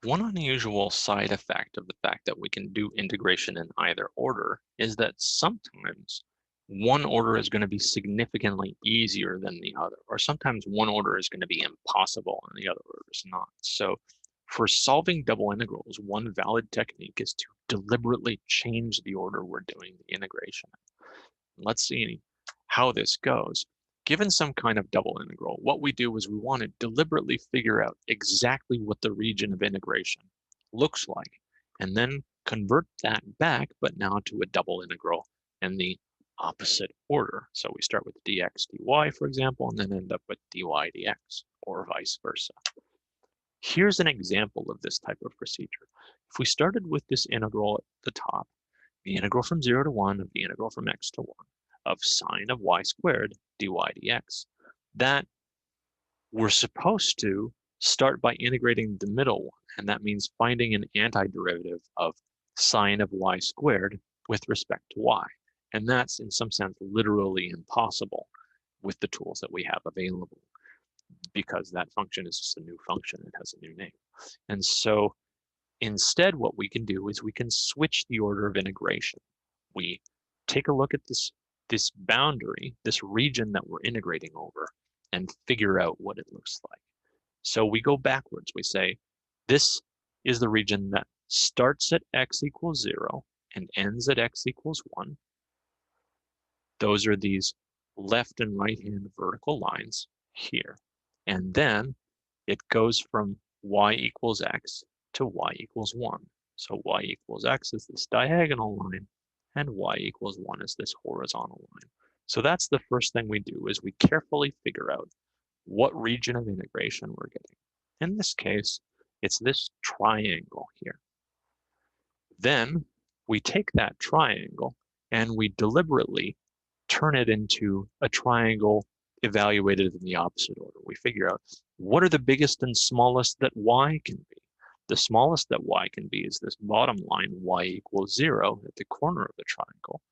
One unusual side effect of the fact that we can do integration in either order is that sometimes one order is going to be significantly easier than the other, or sometimes one order is going to be impossible and the other order is not. So for solving double integrals, one valid technique is to deliberately change the order we're doing the integration. Let's see how this goes. Given some kind of double integral, what we do is we want to deliberately figure out exactly what the region of integration looks like, and then convert that back, but now to a double integral in the opposite order. So we start with dx dy, for example, and then end up with dy dx, or vice versa. Here's an example of this type of procedure. If we started with this integral at the top, the integral from 0 to 1 of the integral from x to 1 of sine of y squared dy dx, that we're supposed to start by integrating the middle one, and that means finding an antiderivative of sine of y squared with respect to y. And that's, in some sense, literally impossible with the tools that we have available, because that function is just a new function. It has a new name. And so instead, what we can do is we can switch the order of integration. We take a look at this boundary, this region that we're integrating over, and figure out what it looks like. So we go backwards. We say, this is the region that starts at x equals 0 and ends at x equals 1. Those are these left and right-hand vertical lines here. And then it goes from y equals x to y equals 1. So y equals x is this diagonal line, and y equals 1 is this horizontal line. So that's the first thing we do, is we carefully figure out what region of integration we're getting. In this case, it's this triangle here. Then we take that triangle and we deliberately turn it into a triangle evaluated in the opposite order. We figure out what are the biggest and smallest that y can be. The smallest that y can be is this bottom line, y equals 0 at the corner of the triangle.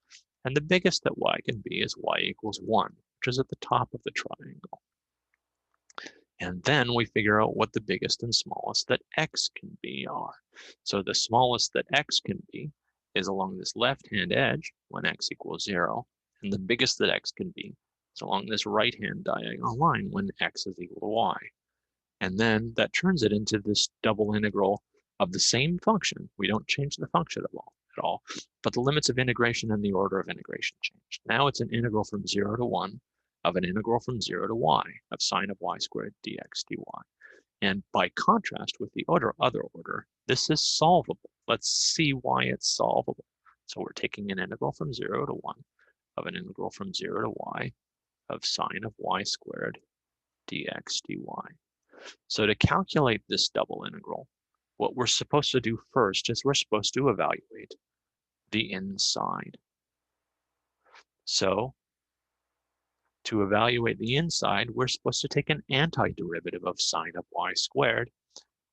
And the biggest that y can be is y equals 1, which is at the top of the triangle. And then we figure out what the biggest and smallest that x can be are. So the smallest that x can be is along this left-hand edge when x equals 0, and the biggest that x can be is along this right-hand diagonal line when x is equal to y. And then that turns it into this double integral of the same function. We don't change the function at all, but the limits of integration and the order of integration change. Now it's an integral from 0 to 1 of an integral from 0 to y of sine of y squared dx dy. And by contrast with the other order, this is solvable. Let's see why it's solvable. So we're taking an integral from 0 to 1 of an integral from 0 to y of sine of y squared dx dy. So to calculate this double integral, what we're supposed to do first is we're supposed to evaluate the inside. So to evaluate the inside, we're supposed to take an antiderivative of sine of y squared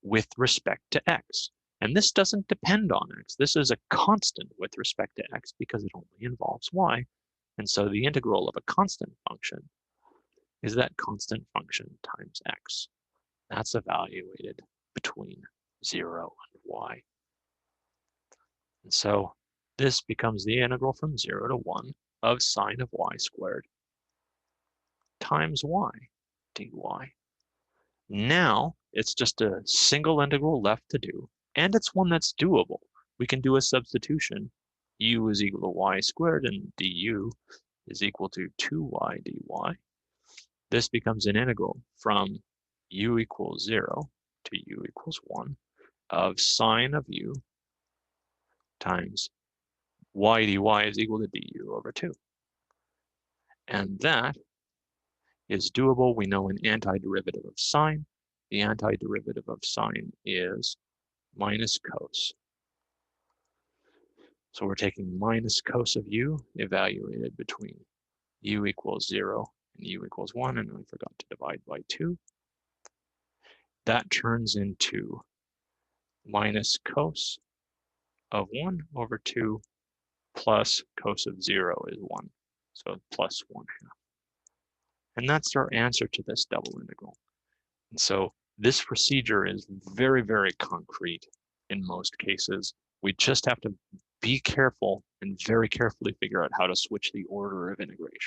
with respect to x. And this doesn't depend on x. This is a constant with respect to x because it only involves y. And so the integral of a constant function is that constant function times x. That's evaluated between 0 and y. And so this becomes the integral from 0 to 1 of sine of y squared times y dy. Now it's just a single integral left to do, and it's one that's doable. We can do a substitution. U is equal to y squared and du is equal to 2y dy. This becomes an integral from u equals 0 to u equals 1 of sine of u times y dy is equal to du over 2. And that is doable. We know an antiderivative of sine. The antiderivative of sine is minus cos. So we're taking minus cos of u evaluated between u equals 0 and u equals 1, and I forgot to divide by 2. That turns into minus cos of 1 over 2 plus cos of 0 is 1. So plus 1/2. And that's our answer to this double integral. And so This procedure is very, very concrete in most cases. We just have to be careful and very carefully figure out how to switch the order of integration.